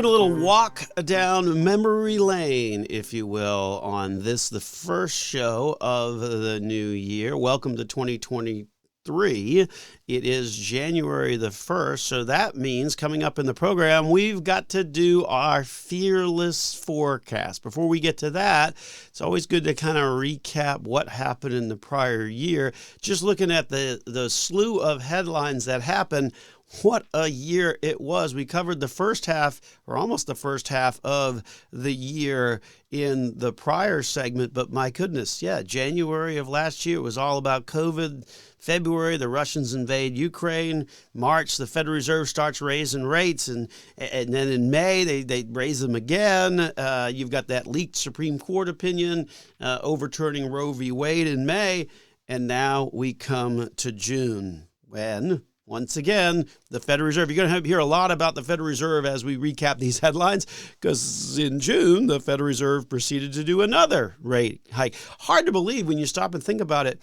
Doing a little walk down memory lane, if you will, on this, the first show of the new year. Welcome to 2023. It is January the 1st, so that means coming up in the program, we've got to do our fearless forecast. Before we get to that, it's always good to kind of recap what happened in the prior year. Just looking at the slew of headlines that happened, what a year it was. We covered the first half, or almost the first half of the year in the prior segment, but my goodness, yeah, January of last year was all about COVID. February, the Russians invade Ukraine. March, the Federal Reserve starts raising rates, and then in May, they raise them again. You've got that leaked Supreme Court opinion overturning Roe v. Wade in May, and now we come to June when, once again, the Federal Reserve. You're going to hear a lot about the Federal Reserve as we recap these headlines, because in June, the Federal Reserve proceeded to do another rate hike. Hard to believe when you stop and think about it.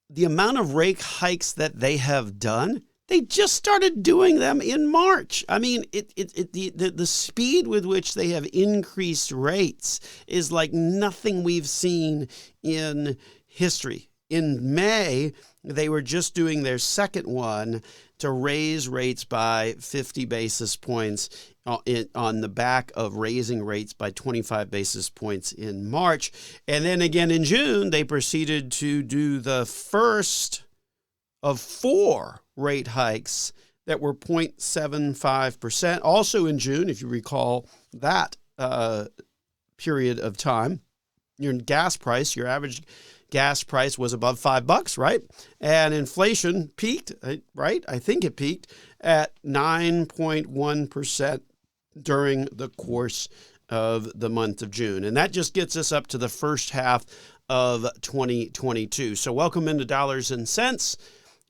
The amount of rate hikes that they have done, they just started doing them in March. I mean, the speed with which they have increased rates is like nothing we've seen in history. In May, they were just doing their second one to raise rates by 50 basis points on the back of raising rates by 25 basis points in March. And then again in June, they proceeded to do the first of 4 rate hikes that were 0.75%. Also in June, if you recall that period of time, your gas price, your average gas price was above $5, right? And inflation peaked, right? I think it peaked at 9.1% during the course of the month of June. And that just gets us up to the first half of 2022. So welcome into Dollars and Cents,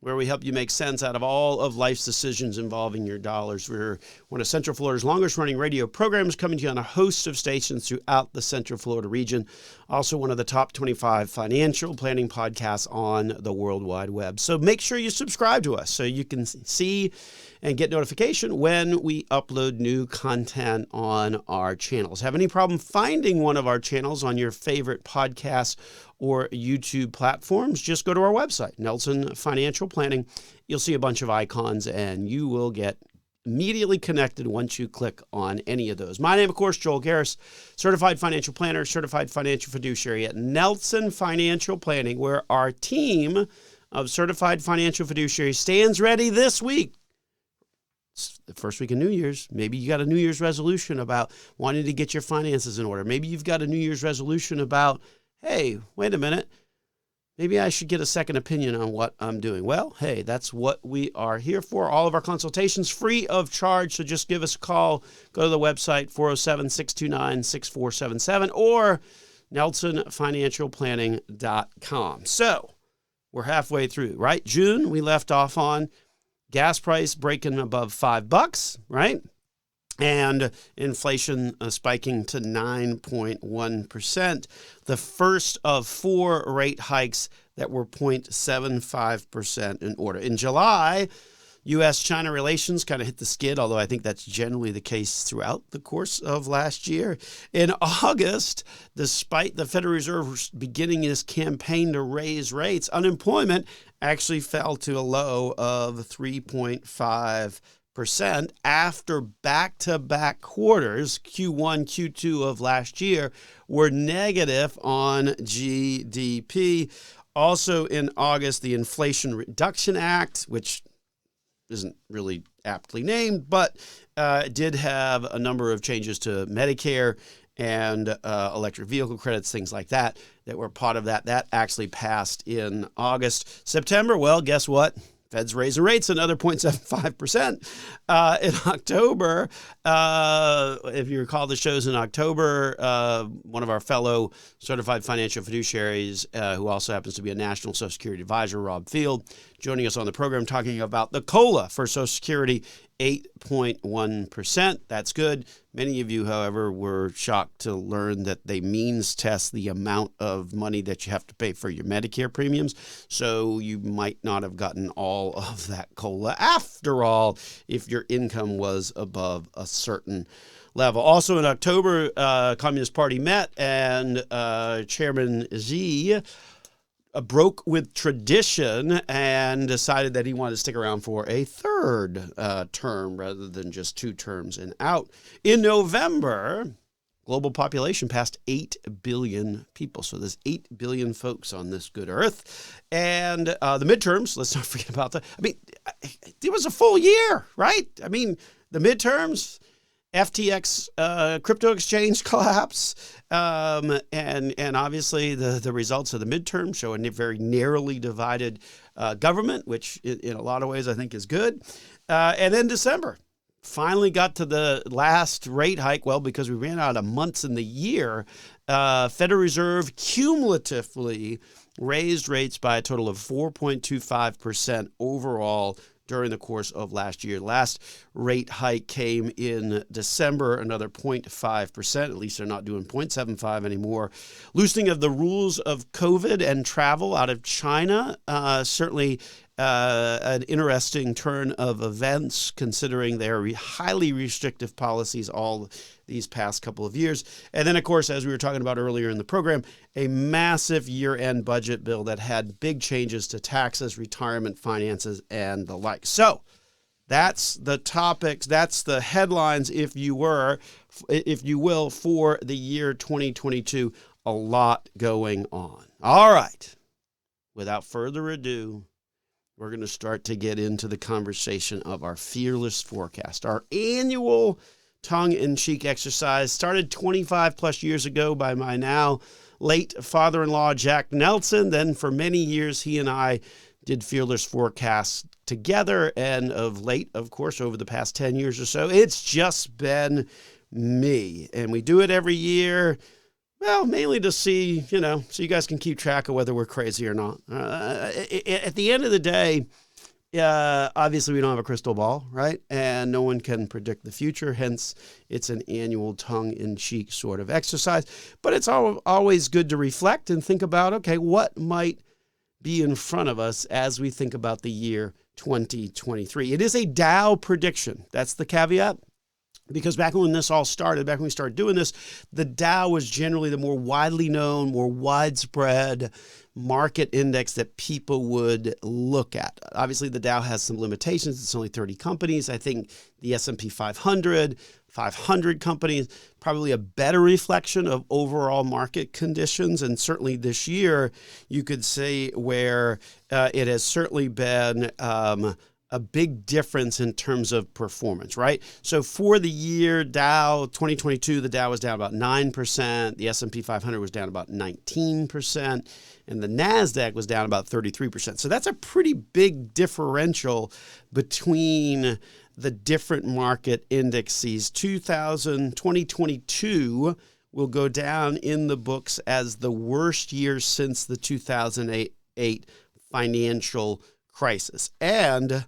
where we help you make sense out of all of life's decisions involving your dollars. We're one of Central Florida's longest-running radio programs, coming to you on a host of stations throughout the Central Florida region. Also one of the top 25 financial planning podcasts on the World Wide Web. So make sure you subscribe to us so you can see and get notification when we upload new content on our channels. Have any problem finding one of our channels on your favorite podcast or YouTube platforms? Just go to our website, Nelson Financial Planning. You'll see a bunch of icons and you will get immediately connected once you click on any of those. My name, of course, Joel Garris, certified financial planner, certified financial fiduciary at Nelson Financial Planning, where our team of certified financial fiduciaries stands ready this week. It's the first week of New Year's. Maybe you got a New Year's resolution about wanting to get your finances in order. Maybe you've got a New Year's resolution about, hey, wait a minute, maybe I should get a second opinion on what I'm doing. Well, hey, that's what we are here for. All of our consultations free of charge, so just give us a call. Go to the website, 407-629-6477, or nelsonfinancialplanning.com. So we're halfway through, right? June, we left off on gas price breaking above $5, right? And inflation spiking to 9.1%. The first of 4 rate hikes that were 0.75% in order. In July, U.S.-China relations kind of hit the skid, although I think that's generally the case throughout the course of last year. In August, despite the Federal Reserve beginning its campaign to raise rates, unemployment actually fell to a low of 3.5%. After back-to-back quarters, Q1, Q2 of last year, were negative on GDP. Also in August, the Inflation Reduction Act, which isn't really aptly named, but did have a number of changes to Medicare and electric vehicle credits, things like that, that were part of that. That actually passed in August. September, well, guess what? Fed's raising rates another 0.75%. In October, if you recall the shows in October, one of our fellow certified financial fiduciaries, who also happens to be a national Social Security advisor, Rob Field, joining us on the program talking about the COLA for Social Security, 8.1%. That's good. Many of you, however, were shocked to learn that they means test the amount of money that you have to pay for your Medicare premiums. So you might not have gotten all of that COLA after all if your income was above a certain level. Also in October, Communist Party met, and Chairman Xi broke with tradition and decided that he wanted to stick around for a third term rather than just 2 terms and out. In November, global population passed 8 billion people. So there's 8 billion folks on this good earth. And the midterms, let's not forget about that. I mean, it was a full year, right? I mean, the midterms, FTX crypto exchange collapse, and obviously the results of the midterm show a very narrowly divided government, which in a lot of ways I think is good. And then December finally got to the last rate hike. Well, because we ran out of months in the year, Federal Reserve cumulatively raised rates by a total of 4.25% overall during the course of last year. Last rate hike came in December, another 0.5%. At least they're not doing 0.75 anymore. Loosening of the rules of COVID and travel out of China, certainly an interesting turn of events considering their highly restrictive policies all these past couple of years. And then, of course, as we were talking about earlier in the program, a massive year-end budget bill that had big changes to taxes, retirement, finances, and the like. So that's the topics, that's the headlines, if you will, for the year 2022. A lot going on. All right. Without further ado, we're going to start to get into the conversation of our Fearless Forecast, our annual tongue-in-cheek exercise started 25 plus years ago by my now late father-in-law, Jack Nelson. Then for many years, he and I did Fearless Forecasts together. And of late, of course, over the past 10 years or so, it's just been me. And we do it every year, well, mainly to see, so you guys can keep track of whether we're crazy or not. At the end of the day, obviously we don't have a crystal ball, right? And no one can predict the future. Hence, it's an annual tongue-in-cheek sort of exercise. But it's always good to reflect and think about, okay, what might be in front of us as we think about the year 2023. It is a Dow prediction. That's the caveat. Because back when this all started, back when we started doing this, the Dow was generally the more widely known, more widespread market index that people would look at. Obviously, the Dow has some limitations. It's only 30 companies. I think the S&P 500 companies, probably a better reflection of overall market conditions. And certainly this year, you could say where it has certainly been a big difference in terms of performance, right? So for the year Dow 2022, the Dow was down about 9%, the S&P 500 was down about 19%, and the NASDAQ was down about 33%. So that's a pretty big differential between the different market indexes. 2022 will go down in the books as the worst year since the 2008 financial crisis. And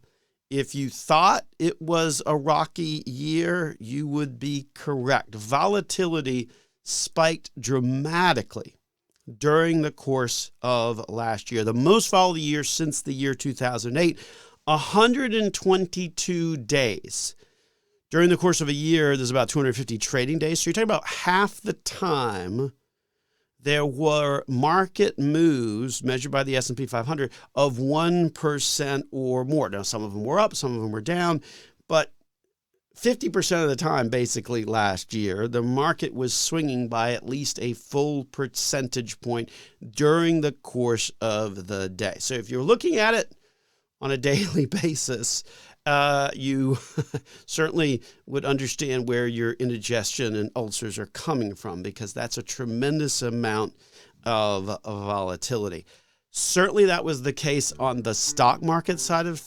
if you thought it was a rocky year, you would be correct. Volatility spiked dramatically during the course of last year. The most volatile year since the year 2008, 122 days. During the course of a year, there's about 250 trading days. So you're talking about half the time there were market moves measured by the S&P 500 of 1% or more. Now, some of them were up, some of them were down, but 50% of the time, basically last year, the market was swinging by at least a full percentage point during the course of the day. So if you're looking at it on a daily basis, you certainly would understand where your indigestion and ulcers are coming from, because that's a tremendous amount of volatility. Certainly that was the case on the stock market side of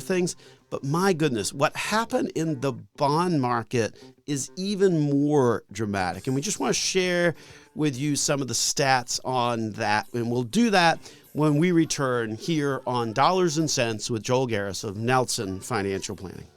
things. But my goodness, what happened in the bond market is even more dramatic. And we just want to share with you some of the stats on that. And we'll do that when we return here on Dollars and Cents with Joel Garris of Nelson Financial Planning.